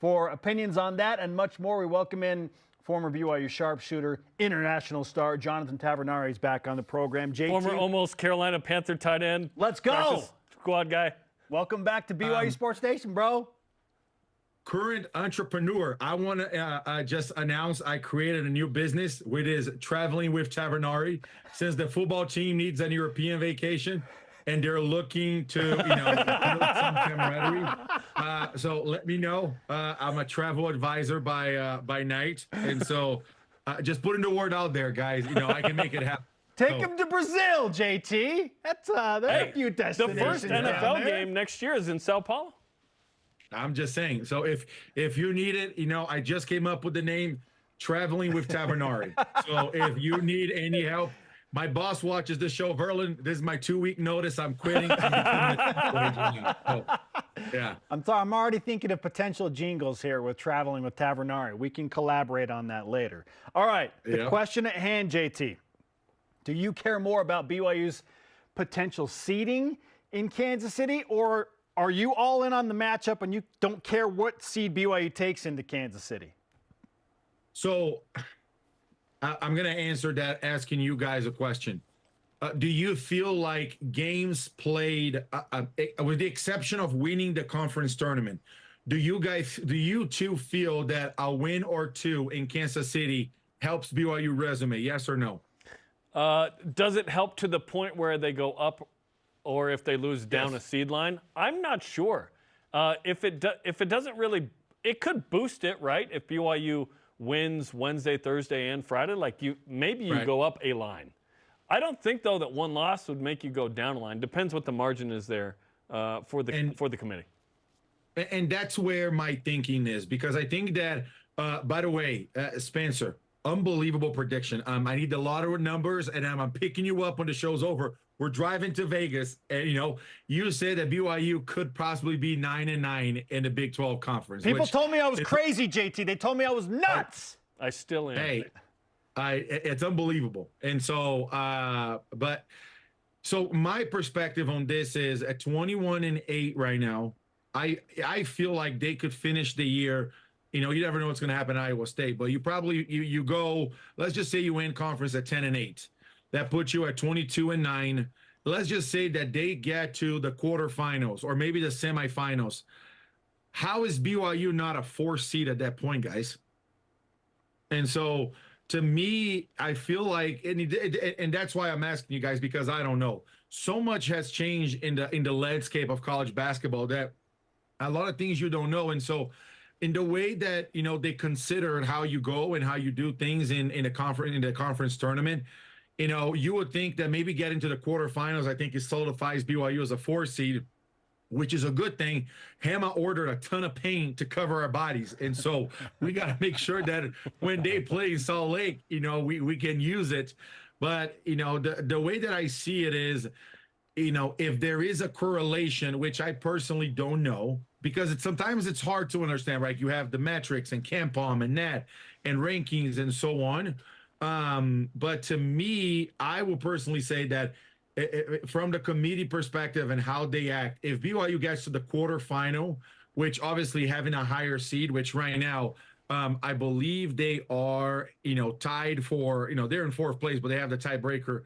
For opinions on that and much more, we welcome in former BYU sharpshooter, international star, Jonathan Tavernari is back on the program. JT, former almost Carolina Panther tight end. Let's go. Squad guy. Welcome back to BYU Sports Nation, bro. Current entrepreneur. I want to just announce I created a new business, which is traveling with Tavernari. Since the football team needs an European vacation, and they're looking to, build some camaraderie. So let me know. I'm a travel advisor by night, and so just putting the word out there, guys. I can make it happen. Take him to Brazil, JT. That's a few destinations. The first NFL game next year is in Sao Paulo. I'm just saying. So if you need it, I just came up with the name Traveling with Tavernari. So if you need any help, my boss watches the show. Verlin, this is my 2-week notice. I'm quitting. Yeah. I'm already thinking of potential jingles here with Traveling with Tavernari. We can collaborate on that later. All right. The question at hand, JT. Do you care more about BYU's potential seeding in Kansas City, or are you all in on the matchup and you don't care what seed BYU takes into Kansas City? So I'm going to answer that asking you guys a question. Do you feel like games played, with the exception of winning the conference tournament, do you two feel that a win or two in Kansas City helps BYU resume? Yes or no? Does it help to the point where they go up, or if they lose down a seed line? I'm not sure. If it doesn't really, it could boost it, right? If BYU wins Wednesday, Thursday, and Friday, maybe you go up a line. I don't think though that one loss would make you go down a line. Depends what the margin is there for the committee. And that's where my thinking is, because I think that, by the way, Spencer, unbelievable prediction. I need the lottery numbers, and I'm picking you up when the show's over. We're driving to Vegas, and you said that BYU could possibly be 9-9 in the Big 12 conference. People told me I was crazy, JT. They told me I was nuts. I still am. Hey, it's unbelievable. And so, so my perspective on this is at 21-8 right now. I feel like they could finish the year. You never know what's going to happen at Iowa State, but you go. Let's just say you win conference at 10-8. That puts you at 22-9. Let's just say that they get to the quarterfinals or maybe the semifinals. How is BYU not a 4th seed at that point, guys? And so, to me, I feel like, and that's why I'm asking you guys, because I don't know. So much has changed in the landscape of college basketball that a lot of things you don't know. And so, in the way that they consider how you go and how you do things in the conference tournament. You would think that maybe getting to the quarterfinals, I think it solidifies BYU as a 4 seed, which is a good thing. Hama ordered a ton of paint to cover our bodies. And so we got to make sure that when they play in Salt Lake, we can use it. But, the way that I see it is, if there is a correlation, which I personally don't know, because sometimes it's hard to understand, right? You have the metrics and KenPom and net and rankings and so on. But to me, I will personally say that from the committee perspective and how they act, if BYU gets to the quarterfinal, which obviously having a higher seed, which right now, I believe they are, tied for, they're in 4th place, but they have the tiebreaker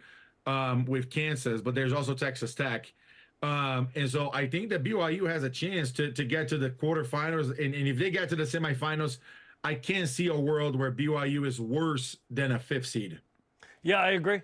with Kansas, but there's also Texas Tech. And so I think that BYU has a chance to get to the quarterfinals. And if they get to the semifinals, I can't see a world where BYU is worse than a 5th seed. Yeah, I agree.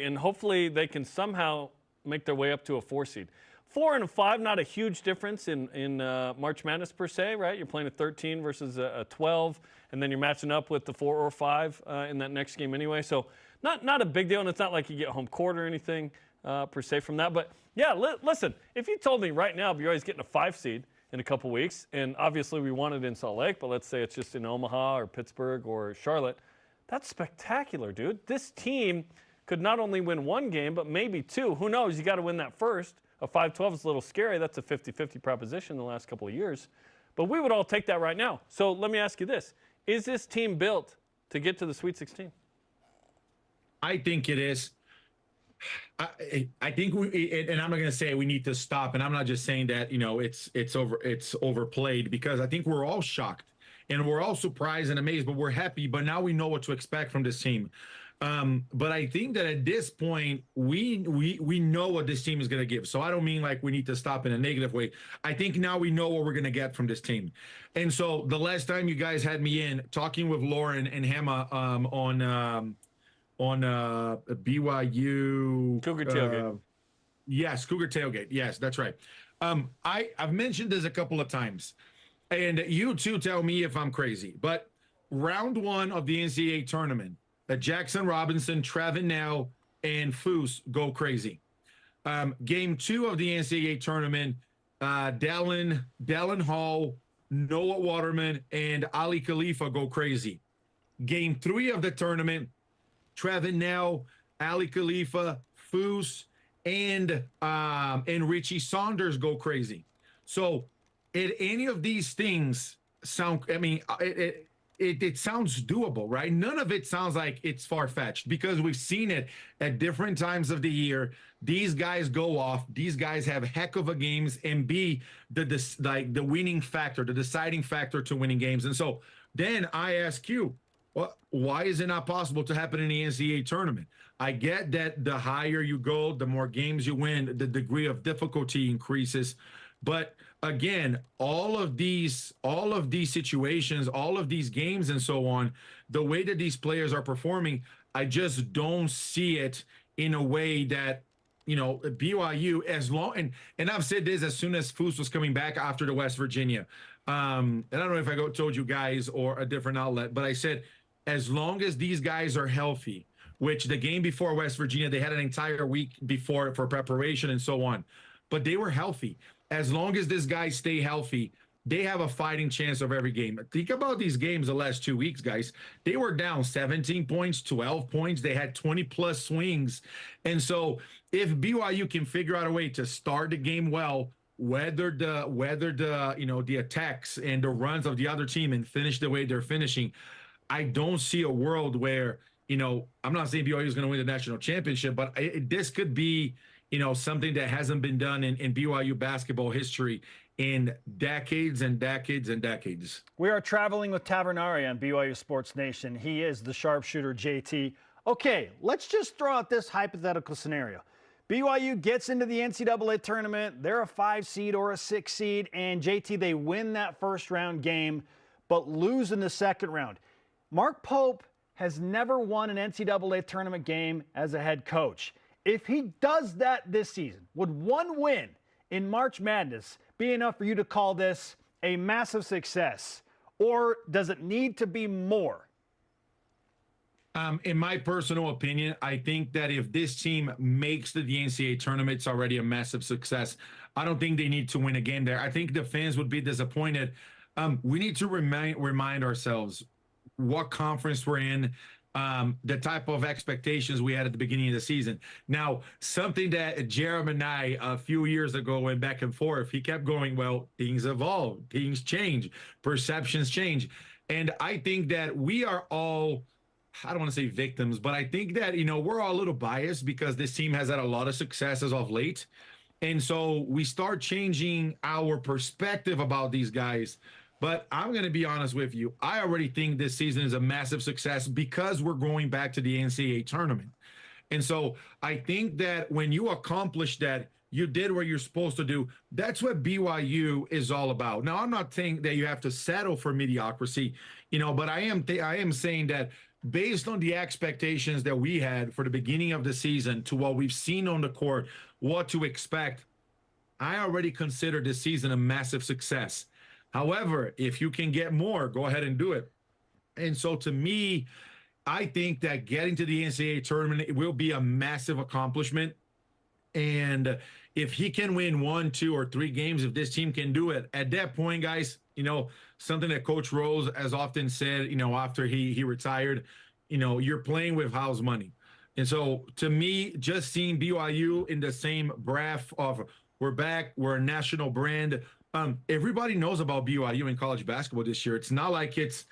And hopefully they can somehow make their way up to a 4 seed. 4 and a 5, not a huge difference in March Madness per se, right? You're playing a 13 versus a 12, and then you're matching up with the 4 or 5 in that next game anyway. So not a big deal, and it's not like you get home court or anything per se from that. But, yeah, listen, if you told me right now BYU's getting a 5 seed in a couple weeks, and obviously we want it in Salt Lake, but let's say it's just in Omaha or Pittsburgh or Charlotte, that's spectacular, dude. This team could not only win 1 game, but maybe 2. Who knows? You got to win that first. A 5-12 is a little scary. That's a 50-50 proposition in the last couple of years. But we would all take that right now. So let me ask you this. Is this team built to get to the Sweet 16? I think it is. I think and I'm not going to say we need to stop, and I'm not just saying that, it's overplayed, because I think we're all shocked and we're all surprised and amazed, but we're happy. But now we know what to expect from this team. But I think that at this point, we know what this team is going to give. So I don't mean like we need to stop in a negative way. I think now we know what we're going to get from this team. And so the last time you guys had me in talking with Lauren and Hema on BYU Cougar Tailgate. Yes, Cougar Tailgate. Yes, that's right. I've mentioned this a couple of times, and you two tell me if I'm crazy. But round one of the NCAA tournament, Jackson Robinson, Trevin Nell, and Foose go crazy. Game two of the NCAA tournament, Dallin Hall, Noah Waterman, and Ali Khalifa go crazy. Game three of the tournament, Trevin Nell, Ali Khalifa, Foose, and Richie Saunders go crazy. So, any of these things sound, I mean, it sounds doable, right? None of it sounds like it's far-fetched, because we've seen it at different times of the year. These guys go off. These guys have heck of a games and be the winning factor, the deciding factor to winning games. And so then I ask you, well, why is it not possible to happen in the NCAA tournament? I get that the higher you go, the more games you win, the degree of difficulty increases. But again, all of these situations, all of these games and so on, the way that these players are performing, I just don't see it in a way that, BYU, as long, and I've said this as soon as Foose was coming back after the West Virginia. And I don't know if I told you guys or a different outlet, but I said, as long as these guys are healthy, which the game before West Virginia, they had an entire week before for preparation and so on, but they were healthy. As long as these guys stay healthy, they have a fighting chance of every game. Think about these games the last 2 weeks, guys. They were down 17 points, 12 points. They had 20-plus swings. And so if BYU can figure out a way to start the game well, weather the attacks and the runs of the other team and finish the way they're finishing, I don't see a world where, I'm not saying BYU is going to win the national championship, but this could be, something that hasn't been done in BYU basketball history in decades and decades and decades. We are traveling with Tavernari on BYU Sports Nation. He is the sharpshooter, JT. Okay, let's just throw out this hypothetical scenario. BYU gets into the NCAA tournament. They're a 5 seed or a 6 seed, and JT, they win that first round game, but lose in the second round. Mark Pope has never won an NCAA tournament game as a head coach. If he does that this season, would one win in March Madness be enough for you to call this a massive success? Or does it need to be more? In my personal opinion, I think that if this team makes the NCAA tournament, it's already a massive success. I don't think they need to win a game there. I think the fans would be disappointed. We need to remind ourselves what conference we're in, the type of expectations we had at the beginning of the season. Now, something that Jeremy and I a few years ago went back and forth, he kept going, well, things evolve, things change, perceptions change. And I think that we are all, I don't want to say victims, but I think that, we're all a little biased because this team has had a lot of successes of late. And so we start changing our perspective about these guys. But I'm going to be honest with you. I already think this season is a massive success because we're going back to the NCAA tournament. And so I think that when you accomplish that, you did what you're supposed to do. That's what BYU is all about. Now, I'm not saying that you have to settle for mediocrity, but I am saying that based on the expectations that we had for the beginning of the season to what we've seen on the court, what to expect, I already consider this season a massive success. However, if you can get more, go ahead and do it. And so to me, I think that getting to the NCAA tournament, it will be a massive accomplishment. And if he can win 1, 2, or 3 games, if this team can do it, at that point, guys, something that Coach Rose has often said, after he retired, you're playing with house money. And so to me, just seeing BYU in the same breath of we're back, we're a national brand. Everybody knows about BYU in college basketball this year. It's not like it's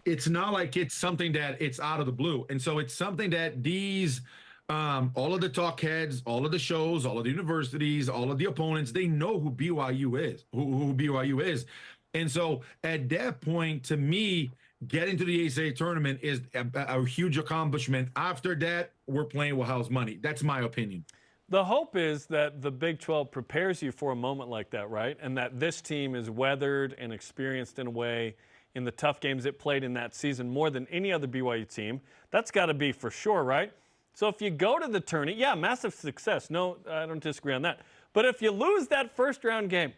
it's not like it's something that it's out of the blue. And so it's something that these all of the talk heads, all of the shows, all of the universities, all of the opponents, they know who BYU is, who BYU is. And so at that point, to me, getting to the NCAA tournament is a huge accomplishment. After that, we're playing with house money. That's my opinion. The hope is that the Big 12 prepares you for a moment like that, right? And that this team is weathered and experienced in a way in the tough games it played in that season more than any other BYU team. That's got to be for sure, right? So if you go to the tourney, yeah, massive success. No, I don't disagree on that. But if you lose that first-round game,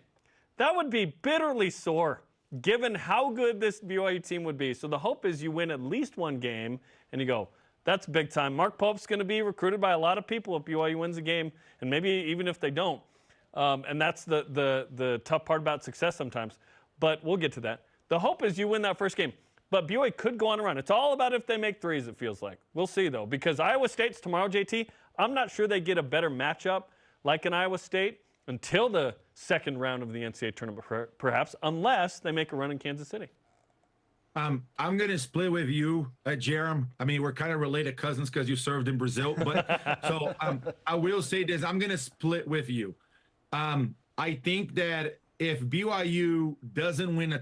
that would be bitterly sore, given how good this BYU team would be. So the hope is you win at least one game, and you go, that's big time. Mark Pope's going to be recruited by a lot of people if BYU wins a game, and maybe even if they don't. And that's the tough part about success sometimes. But we'll get to that. The hope is you win that first game. But BYU could go on a run. It's all about if they make threes, it feels like. We'll see, though, because Iowa State's tomorrow, JT. I'm not sure they get a better matchup like an Iowa State until the second round of the NCAA tournament, perhaps, unless they make a run in Kansas City. I'm going to split with you, Jerem. I mean, we're kind of related cousins because you served in Brazil. But so I will say this. I'm going to split with you. I think that if BYU doesn't win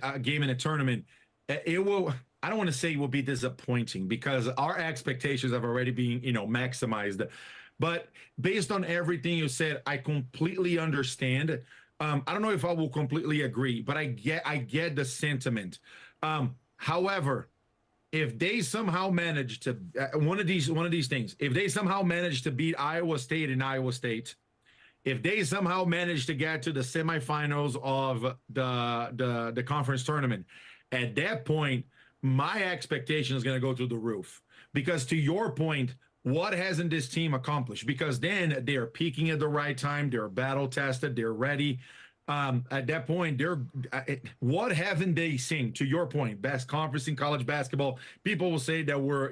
a game in a tournament, it will – I don't want to say it will be disappointing because our expectations have already been, maximized. But based on everything you said, I completely understand. I don't know if I will completely agree, but I get the sentiment. However, if they somehow manage to one of these things, if they somehow manage to beat Iowa State in Iowa State, if they somehow manage to get to the semifinals of the conference tournament, at that point, my expectation is going to go through the roof. Because to your point, what hasn't this team accomplished? Because then they're peaking at the right time. They're battle tested. They're ready. At that point, what haven't they seen? To your point, best conference in college basketball. People will say that we're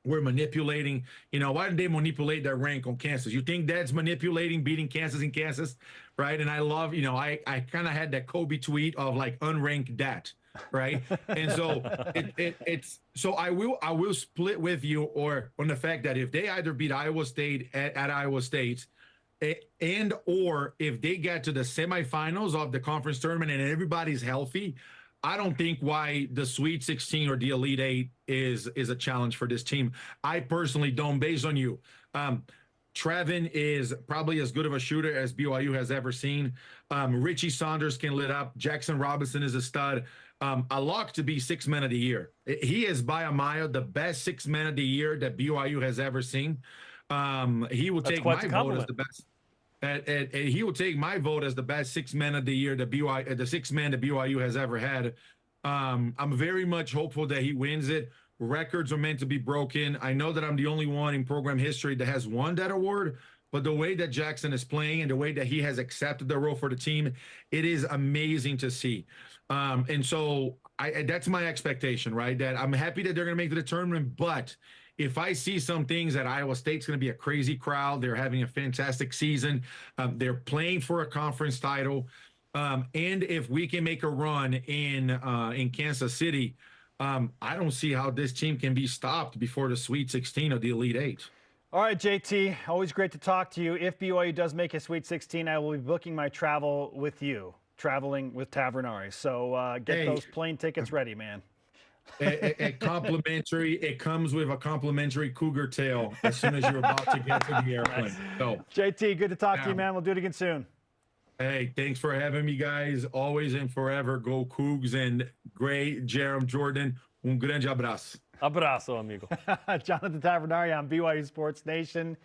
manipulating. Why did they manipulate their rank on Kansas? You think that's manipulating beating Kansas in Kansas, right? And I love, I kind of had that Kobe tweet of like unranked that. Right. And so so I will split with you on the fact that if they either beat Iowa State at Iowa State and or if they get to the semifinals of the conference tournament and everybody's healthy, I don't think why the Sweet 16 or the Elite 8 is a challenge for this team. I personally don't, based on you. Trevin is probably as good of a shooter as BYU has ever seen. Richie Saunders can lit up. Jackson Robinson is a stud. A lock to be sixth man of the year. He is by a mile the best sixth man of the year that BYU has ever seen. He will take my vote as the best. And he will take my vote as the best sixth man of the year that the sixth man that BYU has ever had. I'm very much hopeful that he wins it. Records are meant to be broken. I know that I'm the only one in program history that has won that award, but the way that Jackson is playing and the way that he has accepted the role for the team, it is amazing to see. And so that's my expectation, right? That I'm happy that they're going to make the tournament, but if I see some things that Iowa State's going to be a crazy crowd, they're having a fantastic season, they're playing for a conference title, and if we can make a run in Kansas City, I don't see how this team can be stopped before the Sweet 16 or the Elite 8. All right, JT, always great to talk to you. If BYU does make a Sweet 16, I will be booking my travel with you, traveling with Tavernari. So get those plane tickets ready, man. A complimentary, it comes with a complimentary cougar tail as soon as you're about to get to the airplane. So, JT, good to talk to you, man. We'll do it again soon. Hey, thanks for having me, guys. Always and forever, go Cougs, and great Jerem Jordan. Grande abraço. Abraço, amigo. Jonathan Tavernari on BYU Sports Nation.